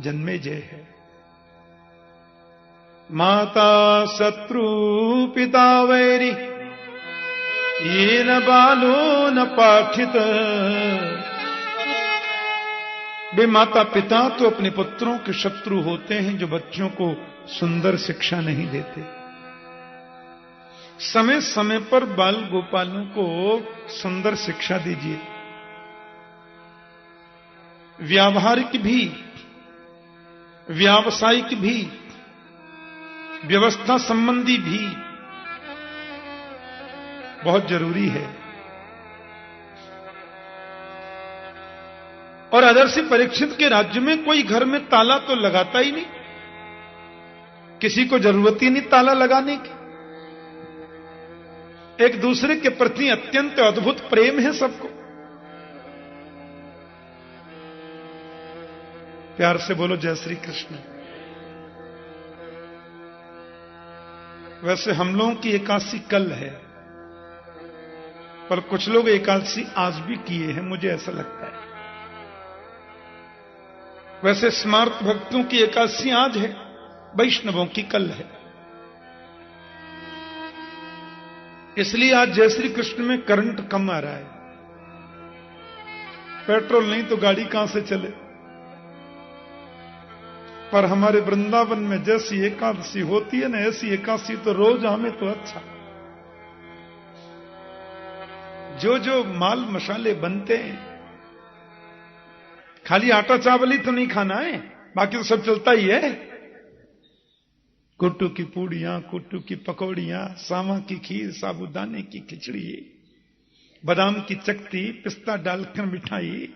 जन्मेजय है। माता शत्रु पिता वैरी ये न बालो न पाठित। वे माता पिता तो अपने पुत्रों के शत्रु होते हैं जो बच्चों को सुंदर शिक्षा नहीं देते। समय समय पर बाल गोपालों को सुंदर शिक्षा दीजिए, व्यावहारिक भी, व्यावसायिक भी, व्यवस्था संबंधी भी बहुत जरूरी है। और आदर्शी परीक्षित के राज्य में कोई घर में ताला तो लगाता ही नहीं, किसी को जरूरत ही नहीं ताला लगाने की। एक दूसरे के प्रति अत्यंत अद्भुत प्रेम है सबको। प्यार से बोलो जय श्री कृष्ण। वैसे हम लोगों की एकादशी कल है, पर कुछ लोग एकादशी आज भी किए हैं, मुझे ऐसा लगता है। वैसे स्मार्त भक्तों की एकादशी आज है, वैष्णवों की कल है। इसलिए आज जय श्री कृष्ण में करंट कम आ रहा है। पेट्रोल नहीं तो गाड़ी कहां से चले। पर हमारे वृंदावन में जैसी एकादशी होती है ना, ऐसी एकादशी तो रोज हमें तो अच्छा। जो जो माल मसाले बनते हैं, खाली आटा चावल ही तो नहीं खाना है, बाकी तो सब चलता ही है। कुट्टू की पूड़ियां, कुट्टू की पकौड़ियां, सामा की खीर, साबूदाने की खिचड़ी, बादाम की चकती, पिस्ता डालकर मिठाई।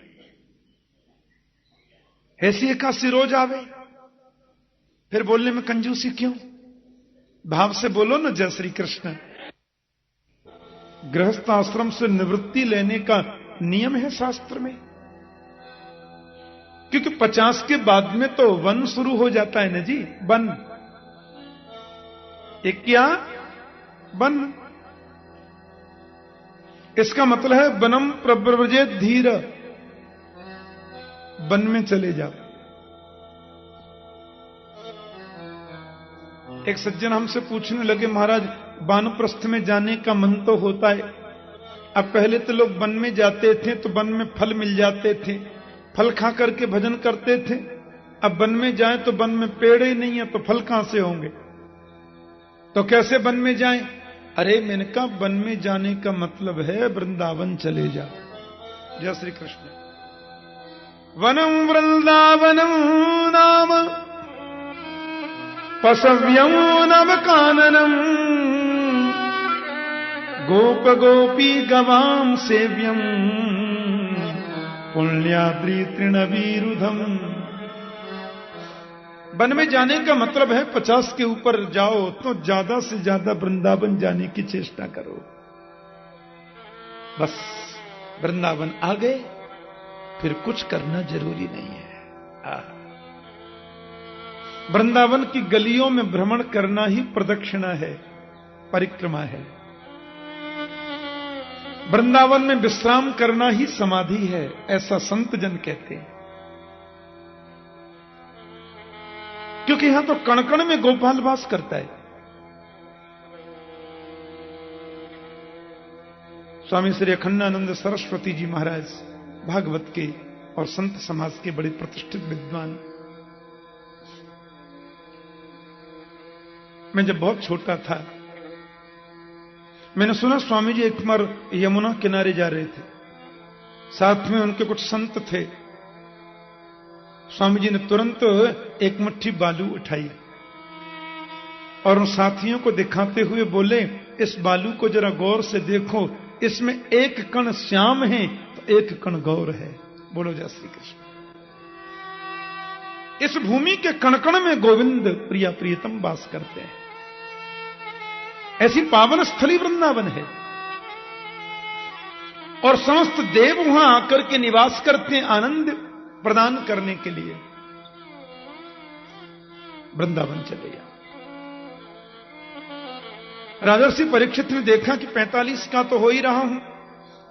ऐसी एकादशी रोज आवे, फिर बोलने में कंजूसी क्यों? भाव से बोलो ना जय श्री कृष्ण। गृहस्थ आश्रम से निवृत्ति लेने का नियम है शास्त्र में, क्योंकि 50 के बाद में तो वन शुरू हो जाता है ना जी। वन एक क्या? वन। इसका मतलब है वनम प्रव्रजेत धीर, वन में चले जाओ। एक सज्जन हमसे पूछने लगे, महाराज वानप्रस्थ में जाने का मन तो होता है। अब पहले तो लोग वन में जाते थे तो वन में फल मिल जाते थे, फल खा करके भजन करते थे। अब वन में जाए तो वन में पेड़ ही नहीं है, तो फल कहां से होंगे? तो कैसे वन में जाएं? अरे मैंने कहा वन में जाने का मतलब है वृंदावन चले जाओ। जय श्री कृष्ण। वनम वृंदावनम नाम पशव्यम नव काननम, गोप गोपी गवाम सेव्यम, पुण्याद्रि तृणवीरुधम। वन में जाने का मतलब है 50 के ऊपर जाओ तो ज्यादा से ज्यादा वृंदावन जाने की चेष्टा करो। बस वृंदावन आ गए, फिर कुछ करना जरूरी नहीं है। वृंदावन की गलियों में भ्रमण करना ही प्रदक्षिणा है, परिक्रमा है। वृंदावन में विश्राम करना ही समाधि है, ऐसा संत जन कहते हैं। क्योंकि यहां तो कण कण में गोपाल वास करता है। स्वामी श्री अखंडानंद सरस्वती जी महाराज भागवत के और संत समाज के बड़े प्रतिष्ठित विद्वान। मैं जब बहुत छोटा था, मैंने सुना स्वामी जी एक बार यमुना किनारे जा रहे थे, साथ में उनके कुछ संत थे। स्वामी जी ने तुरंत एक मुट्ठी बालू उठाई और उन साथियों को दिखाते हुए बोले, इस बालू को जरा गौर से देखो, इसमें एक कण श्याम है तो एक कण गौर है। बोलो जय श्री कृष्ण। इस भूमि के कण कण में गोविंद प्रिया प्रियतम वास करते हैं। ऐसी पावन स्थली वृंदावन है और समस्त देव वहां आकर के निवास करते हैं आनंद प्रदान करने के लिए। वृंदावन चले जाओ। राजर्षि परीक्षित ने देखा कि 45 का तो हो ही रहा हूं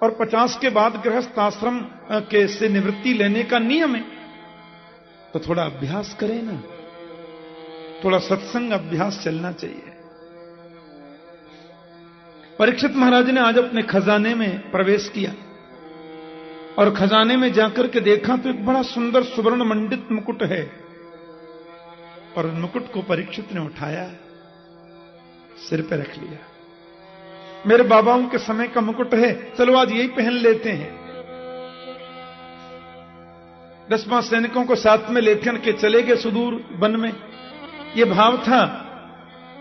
और 50 के बाद गृहस्थ आश्रम के से निवृत्ति लेने का नियम है, तो थोड़ा अभ्यास करें ना, थोड़ा सत्संग अभ्यास चलना चाहिए। परीक्षित महाराज ने आज अपने खजाने में प्रवेश किया और खजाने में जाकर के देखा तो एक बड़ा सुंदर सुवर्ण मंडित मुकुट है, और उन मुकुट को परीक्षित ने उठाया, सिर पे रख लिया। मेरे बाबाओं के समय का मुकुट है, चलो आज यही पहन लेते हैं। 10-5 सैनिकों को साथ में लेकर के चले गए सुदूर वन में। यह भाव था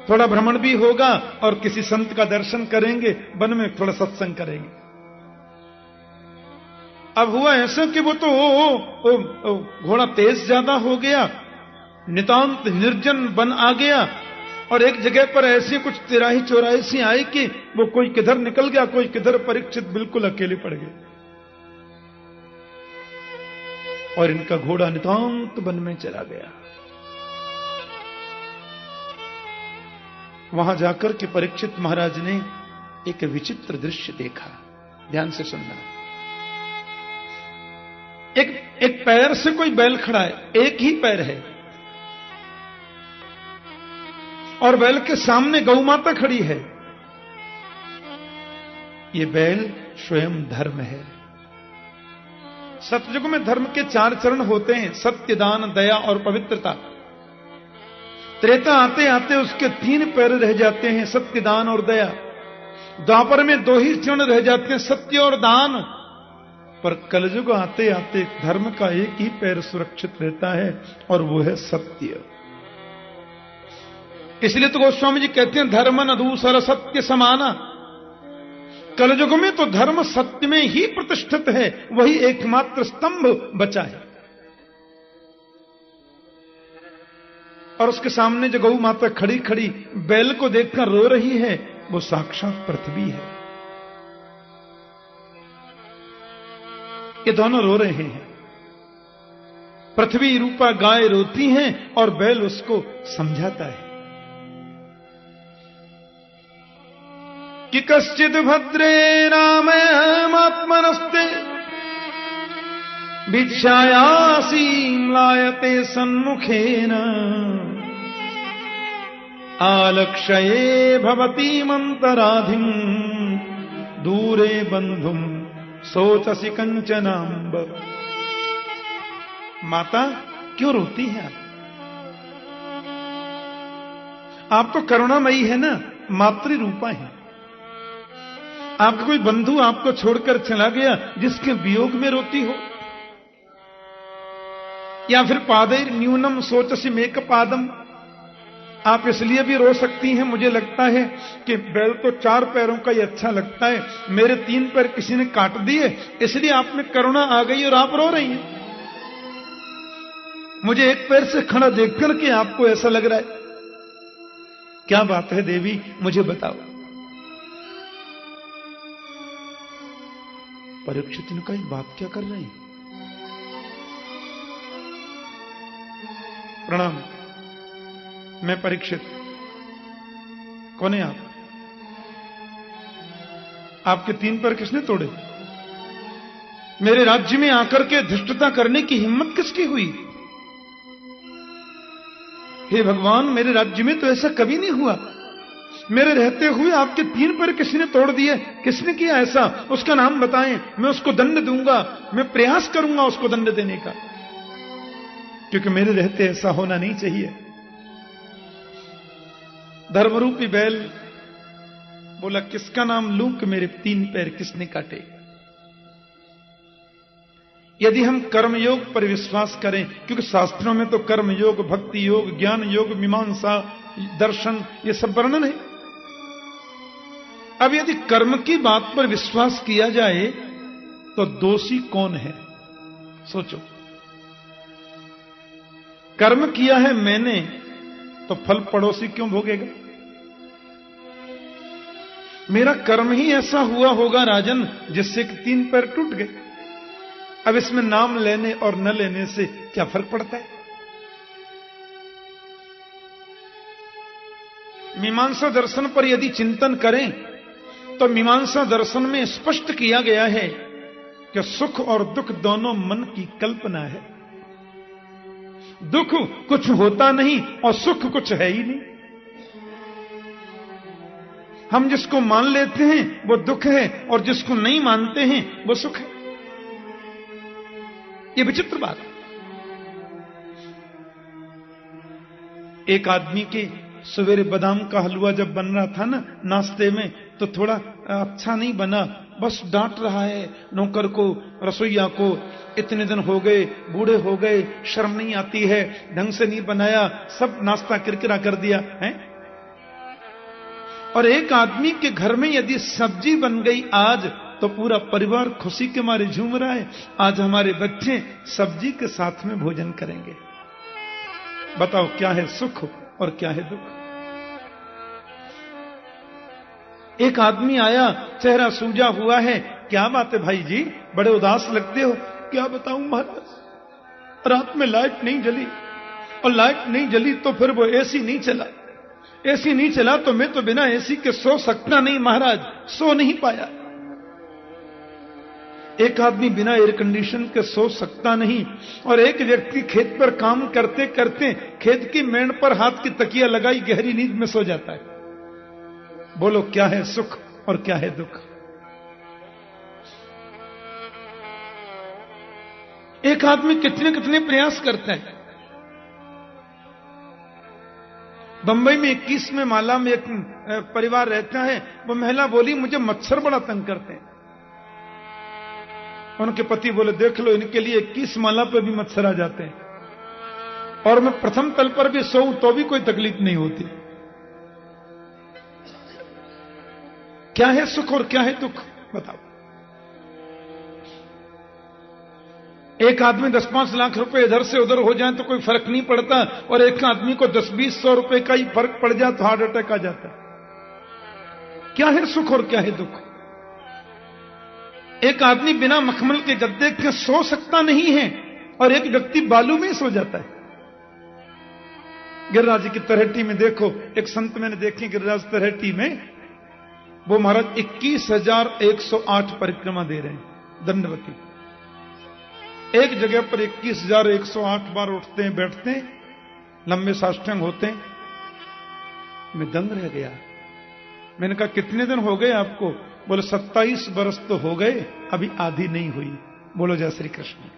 थोड़ा भ्रमण भी होगा और किसी संत का दर्शन करेंगे, वन में थोड़ा सत्संग करेंगे। अब हुआ ऐसा कि वो तो घोड़ा तेज ज्यादा हो गया, नितांत निर्जन वन आ गया, और एक जगह पर ऐसी कुछ तिराही चौराही सी आई कि वो कोई किधर निकल गया, कोई किधर, परीक्षित बिल्कुल अकेले पड़ गए। और इनका घोड़ा नितांत वन में चला गया। वहां जाकर के परीक्षित महाराज ने एक विचित्र दृश्य देखा। ध्यान से सुनना। एक पैर से कोई बैल खड़ा है, एक ही पैर है, और बैल के सामने गौ माता खड़ी है। ये बैल स्वयं धर्म है। सतयुग में धर्म के 4 चरण होते हैं, सत्य, दान, दया और पवित्रता। त्रेता आते आते उसके 3 पैर रह जाते हैं, सत्य, दान और दया। द्वापर में 2 ही चरण रह जाते हैं, सत्य और दान। पर कलयुग आते आते धर्म का एक ही पैर सुरक्षित रहता है, और वो है सत्य। इसलिए तो गोस्वामी जी कहते हैं, धर्म न दूसरा सत्य समाना। कलयुग में तो धर्म सत्य में ही प्रतिष्ठित है, वही एकमात्र स्तंभ बचा है। और उसके सामने जो गौ माता खड़ी खड़ी बैल को देखकर रो रही है, वो साक्षात पृथ्वी है। ये दोनों रो रहे हैं। पृथ्वी रूपा गाय रोती है और बैल उसको समझाता है कि कश्चिद भद्रे रामयमात्मनस्ते भिक्षायासीं लायते सन्मुखेन आलक्ष्ये भवतीमन्तराधिं दूरे बंधुं सोचसि कंचनाम्ब। माता क्यों रोती है आप तो करुणामयी है ना, मातृ रूपा है। आपका कोई बंधु आपको छोड़कर चला गया, जिसके वियोग में रोती हो? या फिर पादैर न्यूनम सोचसि मेक पादम, आप इसलिए भी रो सकती हैं, मुझे लगता है कि बैल तो 4 पैरों का ही अच्छा लगता है, मेरे 3 पैर किसी ने काट दिए, इसलिए आप में करुणा आ गई और आप रो रही हैं। मुझे एक पैर से खड़ा देखकर के आपको ऐसा लग रहा है। क्या बात है देवी, मुझे बताओ। परीक्षित ने कहा, बात क्या कर रहे हैं? प्रणाम, मैं परीक्षित। कौन है आप? आपके 3 पैर किसने तोड़े? मेरे राज्य में आकर के धृष्टता करने की हिम्मत किसकी हुई? हे भगवान, मेरे राज्य में तो ऐसा कभी नहीं हुआ। मेरे रहते हुए आपके 3 पैर किसी ने तोड़ दिए। किसने किया ऐसा? उसका नाम बताएं, मैं उसको दंड दूंगा, मैं प्रयास करूंगा उसको दंड देने का, क्योंकि मेरे रहते ऐसा होना नहीं चाहिए। धर्मरूपी बैल बोला, किसका नाम लूं कि मेरे 3 पैर किसने काटे? यदि हम कर्मयोग पर विश्वास करें, क्योंकि शास्त्रों में तो कर्मयोग, भक्ति योग, ज्ञान योग, मीमांसा, दर्शन, ये सब वर्णन है। अब यदि कर्म की बात पर विश्वास किया जाए तो दोषी कौन है? सोचो। कर्म किया है मैंने, तो फल पड़ोसी क्यों भोगेगा? मेरा कर्म ही ऐसा हुआ होगा राजन, जिससे कि 3 पैर टूट गए। अब इसमें नाम लेने और न लेने से क्या फर्क पड़ता है? मीमांसा दर्शन पर यदि चिंतन करें तो मीमांसा दर्शन में स्पष्ट किया गया है कि सुख और दुख दोनों मन की कल्पना है। दुख कुछ होता नहीं और सुख कुछ है ही नहीं। हम जिसको मान लेते हैं वो दुख है और जिसको नहीं मानते हैं वो सुख है। ये विचित्र बात है। एक आदमी के सवेरे बादाम का हलवा जब बन रहा था ना नाश्ते में, तो थोड़ा अच्छा नहीं बना, बस डांट रहा है नौकर को, रसोइया को, इतने दिन हो गए, बूढ़े हो गए, शर्म नहीं आती है, ढंग से नहीं बनाया, सब नाश्ता किरकिरा कर दिया है। और एक आदमी के घर में यदि सब्जी बन गई आज, तो पूरा परिवार खुशी के मारे झूम रहा है, आज हमारे बच्चे सब्जी के साथ में भोजन करेंगे। बताओ क्या है सुख और क्या है दुख। एक आदमी आया, चेहरा सूजा हुआ है, क्या बात है भाई जी, बड़े उदास लगते हो। क्या बताऊं महाराज, रात में लाइट नहीं जली, और लाइट नहीं जली तो फिर वो एसी नहीं चला, एसी नहीं चला तो मैं तो बिना एसी के सो सकता नहीं महाराज, सो नहीं पाया। एक आदमी बिना एयर कंडीशन के सो सकता नहीं, और एक व्यक्ति खेत पर काम करते करते खेत की मेड़ पर हाथ की तकिया लगाई गहरी नींद में सो जाता है। बोलो क्या है सुख और क्या है दुख। एक आदमी कितने कितने प्रयास करता है। बंबई में 21वें माला में एक परिवार रहता है, वो महिला बोली मुझे मच्छर बड़ा तंग करते हैं। उनके पति बोले देख लो, इनके लिए 21 माला पे भी मच्छर आ जाते हैं, और मैं प्रथम तल पर भी सोऊं तो भी कोई तकलीफ नहीं होती। क्या है सुख और क्या है दुख बताओ। एक आदमी 10-5 लाख रुपए इधर से उधर हो जाए तो कोई फर्क नहीं पड़ता, और एक आदमी को 10-20-100 रुपए का ही फर्क पड़ जाए तो हार्ट अटैक आ जाता है। क्या है सुख और क्या है दुख। एक आदमी बिना मखमल के गद्दे के सो सकता नहीं है, और एक व्यक्ति बालू में सो जाता है। गिरिराज की तरहेटी में देखो, एक संत मैंने देखे गिरिराज तरहेटी में, वो महाराज 21,108 परिक्रमा दे रहे हैं दंडवती। एक जगह पर 21,108 बार उठते हैं, बैठते हैं, लंबे साष्टांग होते हैं। मैं दंग रह गया। मैंने कहा कितने दिन हो गए आपको। बोले 27 बरस तो हो गए, अभी आधी नहीं हुई। बोलो जय श्री कृष्ण।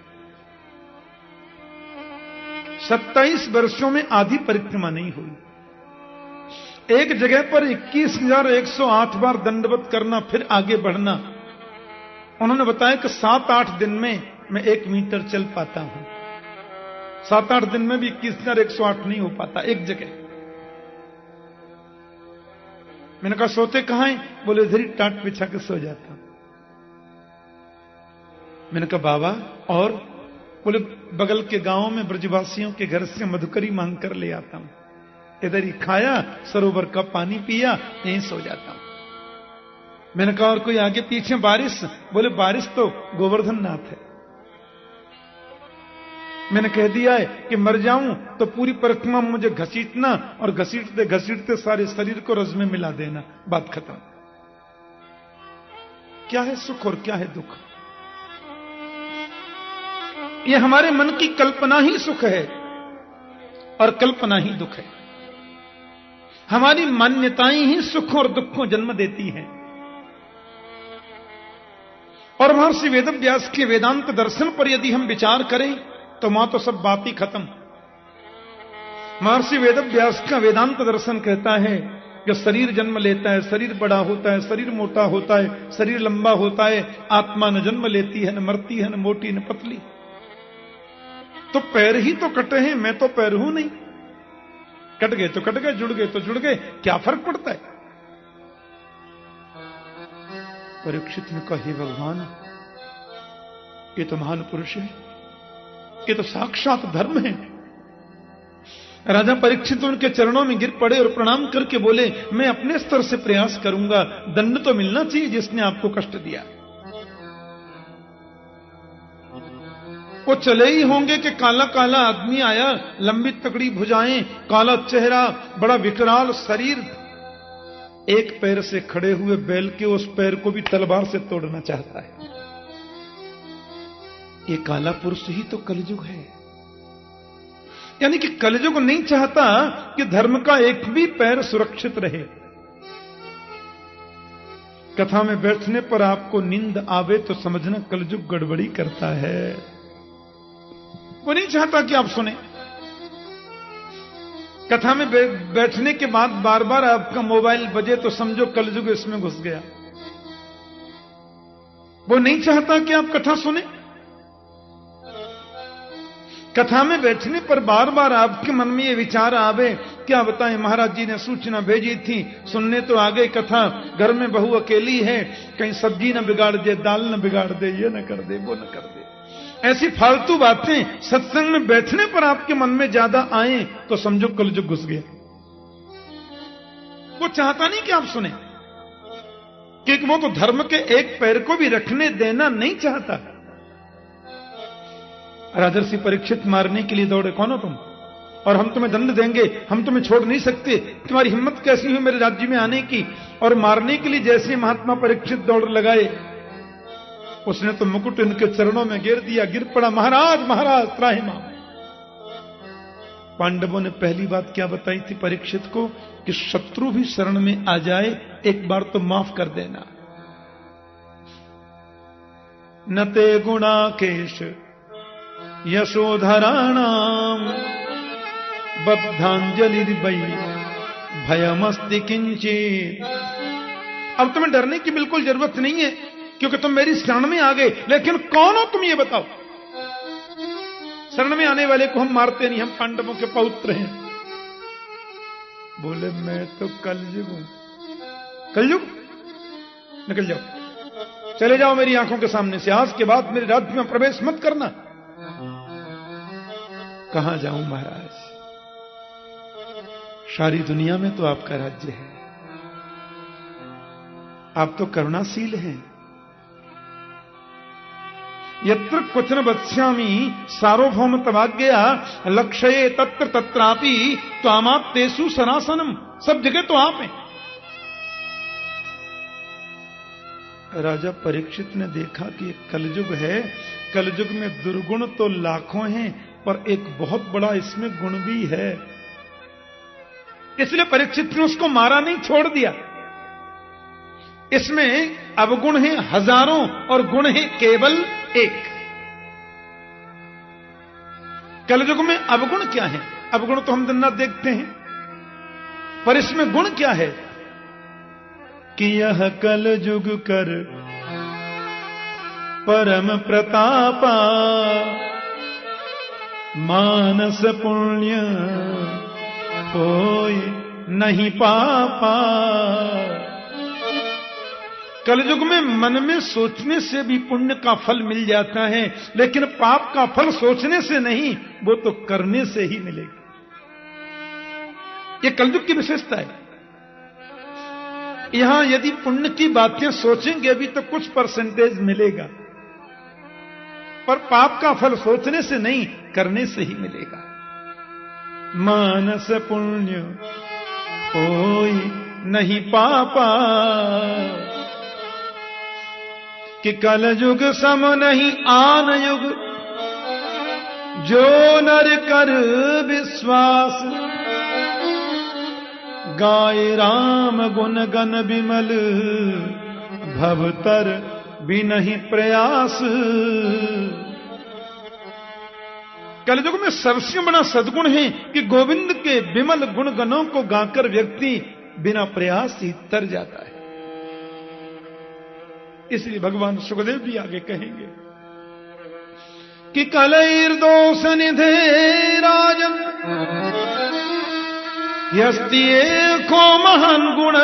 27 वर्षों में आधी परिक्रमा नहीं हुई। एक जगह पर 21,108 बार दंडवत करना, फिर आगे बढ़ना। उन्होंने बताया कि 7-8 दिन में मैं 1 मीटर चल पाता हूं। 7-8 दिन में भी 21,108 नहीं हो पाता एक जगह। मैंने कहा सोते कहां हैं। बोले इधर ही टाट बिछा के सो जाता हूं। मैंने कहा बाबा और। बोले बगल के गांव में ब्रजवासियों के घर से मधुकरी मांग कर ले आता हूं, इधर ही खाया, सरोवर का पानी पिया, यहीं सो जाता हूं। मैंने कहा और कोई आगे पीछे बारिश। बोले बारिश तो गोवर्धन नाथ है। मैंने कह दिया है कि मर जाऊं तो पूरी परिक्रमा मुझे घसीटना, और घसीटते घसीटते सारे शरीर को रज में मिला देना, बात खत्म। क्या है सुख और क्या है दुख। ये हमारे मन की कल्पना ही सुख है और कल्पना ही दुख है। हमारी मान्यताएं ही सुख और दुख को जन्म देती हैं। और महर्षि वेदव्यास के वेदांत दर्शन पर यदि हम विचार करें तो मां तो सब बात ही खत्म। महर्षि वेदव्यास का वेदांत दर्शन कहता है कि शरीर जन्म लेता है, शरीर बड़ा होता है, शरीर मोटा होता है, शरीर लंबा होता है, आत्मा न जन्म लेती है, न मरती है, न मोटी न पतली। तो पैर ही तो कटे हैं, मैं तो पैर हूं नहीं। कट गए तो कट गए, जुड़ गए तो जुड़ गए, क्या फर्क पड़ता है। परीक्षित ने कहा हे भगवान, ये तो महान पुरुष है, ये तो साक्षात धर्म है। राजा परीक्षित उनके चरणों में गिर पड़े और प्रणाम करके बोले मैं अपने स्तर से प्रयास करूंगा, दंड तो मिलना चाहिए जिसने आपको कष्ट दिया। वो चले ही होंगे कि काला काला आदमी आया, लंबी तकड़ी भुजाएं, काला चेहरा, बड़ा विकराल शरीर, एक पैर से खड़े हुए बैल के उस पैर को भी तलवार से तोड़ना चाहता है। ये काला पुरुष ही तो कलयुग है। यानी कि कलयुग नहीं चाहता कि धर्म का एक भी पैर सुरक्षित रहे। कथा में बैठने पर आपको नींद आवे तो समझना कलयुग गड़बड़ी करता है। वो नहीं चाहता कि आप सुने। कथा में बैठने के बाद बार बार आपका मोबाइल बजे तो समझो कलयुग इसमें घुस गया। वो नहीं चाहता कि आप कथा सुने। कथा में बैठने पर बार बार आपके मन में ये विचार आवे, क्या बताएं, महाराज जी ने सूचना भेजी थी, सुनने तो आ गए कथा, घर में बहू अकेली है, कहीं सब्जी न बिगाड़ दे, दाल न बिगाड़ दे, ये न कर दे, वो न कर दे। ऐसी फालतू बातें सत्संग में बैठने पर आपके मन में ज्यादा आए तो समझो कलयुग घुस गया। वो चाहता नहीं कि आप सुने, क्योंकि वो तो धर्म के एक पैर को भी रखने देना नहीं चाहता। राजर्षि परीक्षित मारने के लिए दौड़े, कौन हो तुम, और हम तुम्हें दंड देंगे, हम तुम्हें छोड़ नहीं सकते, तुम्हारी हिम्मत कैसी हुई मेरे राज्य में आने की। और मारने के लिए जैसे महात्मा परीक्षित दौड़ लगाए, उसने तो मुकुट इनके चरणों में गिर दिया, गिर पड़ा, महाराज महाराज त्राहिमाम। पांडवों ने पहली बात क्या बताई थी परीक्षित को, कि शत्रु भी शरण में आ जाए एक बार तो माफ कर देना। नते गुणाकेश यशोधराणाम बद्धांजलि भयमस्ति किंचित। अब तुम्हें डरने की बिल्कुल जरूरत नहीं है, क्योंकि तुम मेरी शरण में आ गए। लेकिन कौन हो तुम, ये बताओ। शरण में आने वाले को हम मारते नहीं, हम पांडवों के पौत्र हैं। बोले मैं तो कलयुग हूं। कलयुग, निकल जाओ, चले जाओ मेरी आंखों के सामने से, आज के बाद मेरे राज्य में प्रवेश मत करना। कहां जाऊं महाराज, सारी दुनिया में तो आपका राज्य है, आप तो करुणाशील हैं। यत्र क्वचन वत्स्यामि सार्वभौम तवाज्ञया लक्ष्ये तत्र तत्रापि त्वामाप्तेषु सनासनम। सब जगह तो आप हैं। राजा परीक्षित ने देखा कि कलयुग है, कलयुग में दुर्गुण तो लाखों हैं, पर एक बहुत बड़ा इसमें गुण भी है। इसलिए परीक्षित ने उसको मारा नहीं, छोड़ दिया। इसमें अवगुण है हजारों और गुण है केवल एक। कलयुग में अवगुण क्या है? अवगुण तो हम दिन रात देखते हैं, पर इसमें गुण क्या है कि यह कलयुग कर परम प्रतापा मानस पुण्य होय नहीं पापा। कलयुग में मन में सोचने से भी पुण्य का फल मिल जाता है, लेकिन पाप का फल सोचने से नहीं, वो तो करने से ही मिलेगा। ये कलयुग की विशेषता है। यहां यदि पुण्य की बातें सोचेंगे भी तो कुछ परसेंटेज मिलेगा, पर पाप का फल सोचने से नहीं, करने से ही मिलेगा। मानस पुण्य होय नहीं पापा कि कलयुग सम नहीं आन युग जो नर कर विश्वास। गाय राम गुण गन विमल भवतर भी नहीं प्रयास। कलयुग में सबसे बड़ा सद्गुण है कि गोविंद के विमल गुण गणों को गाकर व्यक्ति बिना प्रयास ही तर जाता है। इसलिए भगवान सुखदेव भी आगे कहेंगे कि कलैर्दोष निधे राजन यस्ति एको महान गुण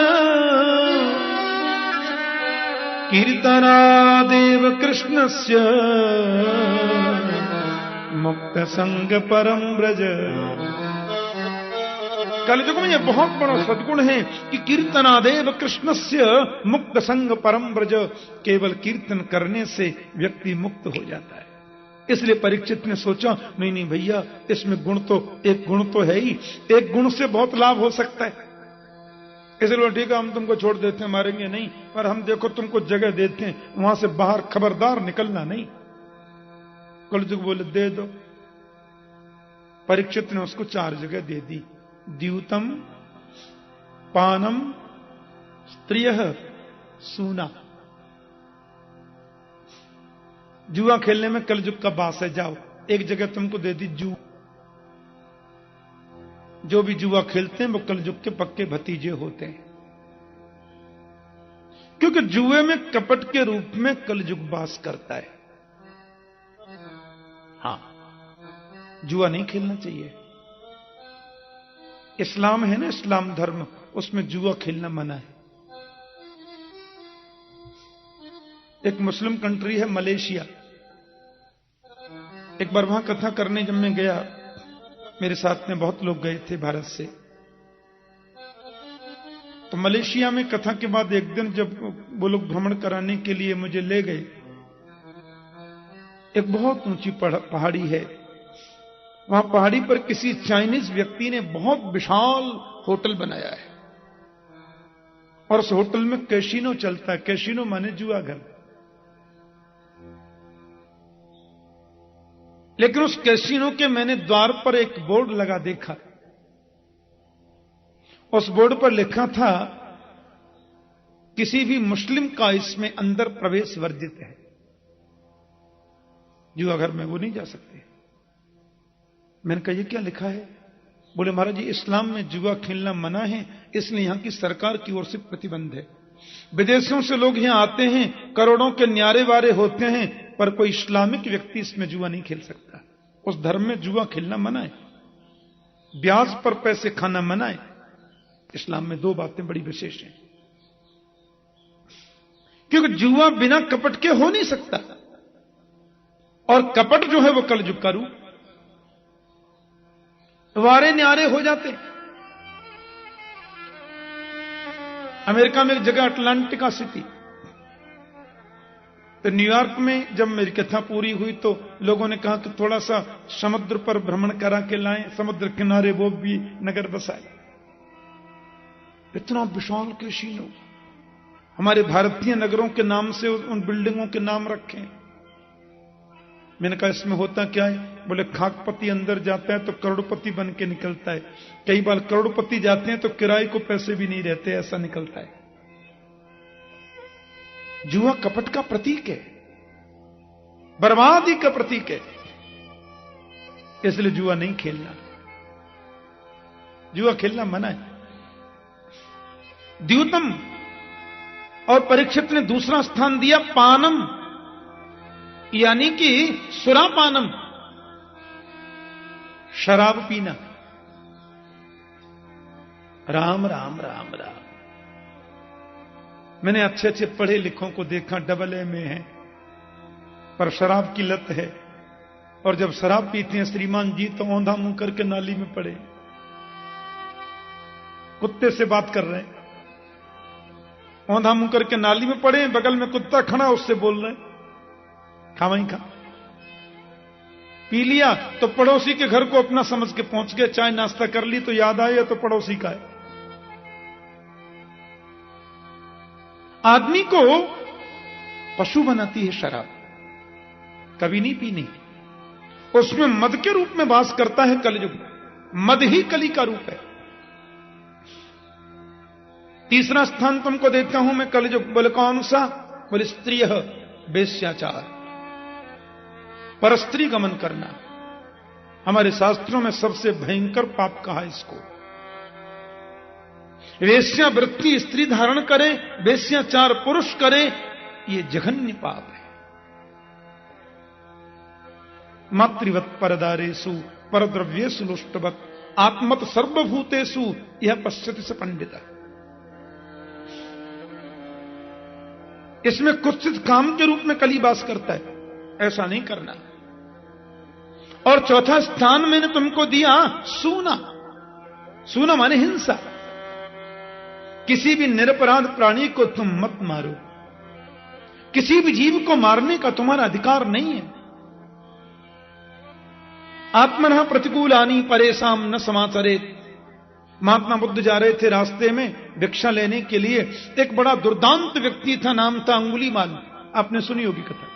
कीर्तनादेव कृष्णस्य मुक्त संग परम ब्रज। कलयुग में यह बहुत बड़ा सद्गुण है कि कीर्तनादेव कृष्णस्य मुक्त संग परम ब्रज। केवल कीर्तन करने से व्यक्ति मुक्त हो जाता है। इसलिए परीक्षित ने सोचा, नहीं नहीं भैया, इसमें गुण तो एक गुण तो है ही, एक गुण से बहुत लाभ हो सकता है। इसलिए ठीक है, हम तुमको छोड़ देते हैं, मारेंगे नहीं, पर हम देखो तुमको जगह देते हैं, वहां से बाहर खबरदार निकलना नहीं। कलयुग बोले दे दो। परीक्षित ने उसको 4 जगह दे दी। द्यूतम, पानम, स्त्रियः, सूना। जुआ खेलने में कलयुग का बास है, जाओ। एक जगह तुमको दे दी जू। जो भी जुआ खेलते हैं वो कलयुग के पक्के भतीजे होते हैं, क्योंकि जुए में कपट के रूप में कलयुग बास करता है। हां, जुआ नहीं खेलना चाहिए। इस्लाम है ना, इस्लाम धर्म, उसमें जुआ खेलना मना है। एक मुस्लिम कंट्री है मलेशिया। एक बार वहां कथा करने जब मैं गया, मेरे साथ में बहुत लोग गए थे भारत से, तो मलेशिया में कथा के बाद एक दिन जब वो लोग भ्रमण कराने के लिए मुझे ले गए, एक बहुत ऊंची पहाड़ी है, वहां पहाड़ी पर किसी चाइनीज व्यक्ति ने बहुत विशाल होटल बनाया है, और उस होटल में कैसीनो चलता है। कैसीनो माने जुआ घर। लेकिन उस कैसीनो के मैंने द्वार पर एक बोर्ड लगा देखा। उस बोर्ड पर लिखा था, किसी भी मुस्लिम का इसमें अंदर प्रवेश वर्जित है। जुआ घर में वो नहीं जा सकते। मैंने कहा, ये क्या लिखा है? बोले, महाराज जी, इस्लाम में जुआ खेलना मना है, इसलिए यहां की सरकार की ओर से प्रतिबंध है। विदेशों से लोग यहां आते हैं, करोड़ों के न्यारे वारे होते हैं, पर कोई इस्लामिक व्यक्ति इसमें जुआ नहीं खेल सकता। उस धर्म में जुआ खेलना मना है, ब्याज पर पैसे खाना मना है। इस्लाम में 2 बातें बड़ी विशेष हैं, क्योंकि जुआ बिना कपट के हो नहीं सकता, और कपट जो है वो कलयुग का रूप। वारे न्यारे हो जाते। अमेरिका में एक जगह अटलांटिका सिटी, तो न्यूयॉर्क में जब मेरी कथा पूरी हुई तो लोगों ने कहा कि थोड़ा सा समुद्र पर भ्रमण करा के लाएं, समुद्र किनारे वो भी नगर बसाए। इतना विशाल कैसीनो, हमारे भारतीय नगरों के नाम से उन बिल्डिंगों के नाम रखें। मैंने कहा, इसमें होता क्या है? बोले, खाकपति अंदर जाता है तो करोड़पति बन के निकलता है। कई बार करोड़पति जाते हैं तो किराए को पैसे भी नहीं रहते, ऐसा निकलता है। जुआ कपट का प्रतीक है, बर्बादी का प्रतीक है, इसलिए जुआ नहीं खेलना। जुआ खेलना मना है। द्यूतम, और परीक्षित ने दूसरा स्थान दिया पानम, यानी कि सुरापानम, शराब पीना। राम राम राम राम। मैंने अच्छे अच्छे पढ़े लिखों को देखा, AA में है, पर शराब की लत है, और जब शराब पीते हैं श्रीमान जी तो औंधा मुंह करके नाली में पड़े, कुत्ते से बात कर रहे हैं, औंधा मुंह करके नाली में पड़े, बगल में कुत्ता खड़ा उससे बोल रहे हैं, खा वहीं खा। पी लिया तो पड़ोसी के घर को अपना समझ के पहुंच गए, चाय नाश्ता कर ली तो याद आया तो पड़ोसी का है। आदमी को पशु बनाती है शराब, कभी नहीं पीनी। उसमें मद के रूप में वास करता है कलयुग, मद ही कली का रूप है। तीसरा स्थान तुमको देता हूं मैं कलयुग। बोले, कौन सा? बोले, स्त्रियः, वेश्याचार, परस्त्री गमन करना। हमारे शास्त्रों में सबसे भयंकर पाप कहा इसको। वेश्यावृत्ति स्त्री धारण करे, वेश्याचार पुरुष करे, ये जघन्य पाप है। मातृवत परदारेषु परद्रव्येषु लुष्टवत आत्मत सर्वभूतेषु यह पश्यति स पंडित। इसमें कुत्सित काम के रूप में कली वास करता है, ऐसा नहीं करना। और चौथा स्थान मैंने तुमको दिया सूना। सूना माने हिंसा। किसी भी निरपराध प्राणी को तुम मत मारो, किसी भी जीव को मारने का तुम्हारा अधिकार नहीं है। आत्मनः प्रतिकूलानि परेशान न समाचरेत। महात्मा बुद्ध जा रहे थे, रास्ते में भिक्षा लेने के लिए एक बड़ा दुर्दांत व्यक्ति था, नाम था अंगुलीमाल। आपने सुनी होगी कथा।